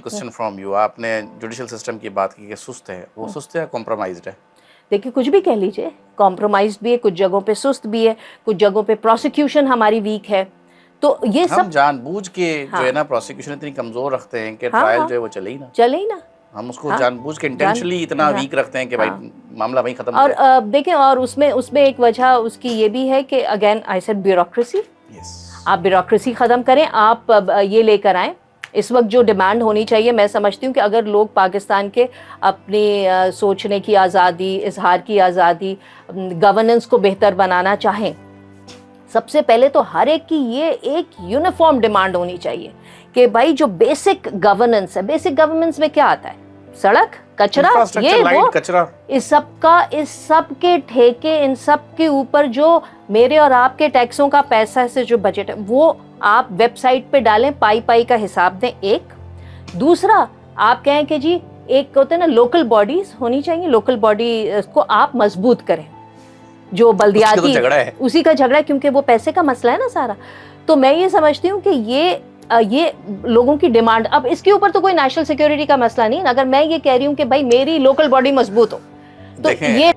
question from you. آپ نے judicial system کی بات کی کہ سست ہے، وہ سست ہے یا کمپرومائزڈ ہے؟ دیکھیے کچھ بھی کہہ لیجئے، کمپرومائزڈ بھی ہے، کچھ جگہوں پہ سست بھی ہے، کچھ جگہوں پہ پروسیکیوشن ہماری ویک ہے. تو یہ ہم سب جان بوجھ کے جو ہے نا پروسیکیوشن اتنی کمزور رکھتے ہیں کہ ہاں ٹرائل جو ہے وہ چلے ہی نا. چلے ہی نا. ہم اس کو جان بوجھ کے انٹینشنلی اتنا ویک رکھتے ہیں کہ بھائی معاملہ وہیں ختم ہو اور جائے. دیکھیں اور اس میں ایک وجہ اس کی یہ بھی ہے کہ اگین آئی سیڈ بیوروکریسی. آپ بیوروکریسی ختم کریں، آپ یہ لے کر آئیں. اس وقت جو ڈیمانڈ ہونی چاہیے، میں سمجھتی ہوں کہ اگر لوگ پاکستان کے اپنی سوچنے کی آزادی، اظہار کی آزادی، گورننس کو بہتر بنانا چاہیں، سب سے پہلے تو ہر ایک کی یہ ایک یونیفارم ڈیمانڈ ہونی چاہیے کہ بھائی جو بیسک گورننس ہے، بیسک گورننس میں کیا آتا ہے؟ سڑک، کچرا، یہ وہ، اس سب کے ٹھیکے، ان سب کے اوپر جو میرے اور آپ کے ٹیکسوں کا پیسہ سے جو بجٹ ہے وہ آپ ویب سائٹ پہ ڈالیں، پائی کا حساب دیں. ایک دوسرا آپ کہیں کہ جی ایک ہوتے ہیں نا لوکل باڈیز ہونی چاہیے، لوکل باڈی کو آپ مضبوط کریں. جو بلدیاتی اسی کا جھگڑا ہے کیونکہ وہ پیسے کا مسئلہ ہے نا سارا. تو میں یہ سمجھتی ہوں کہ یہ لوگوں کی ڈیمانڈ. اب اس کے اوپر تو کوئی نیشنل سیکیورٹی کا مسئلہ نہیں. اگر میں یہ کہہ رہی ہوں کہ بھائی میری لوکل باڈی مضبوط ہو تو یہ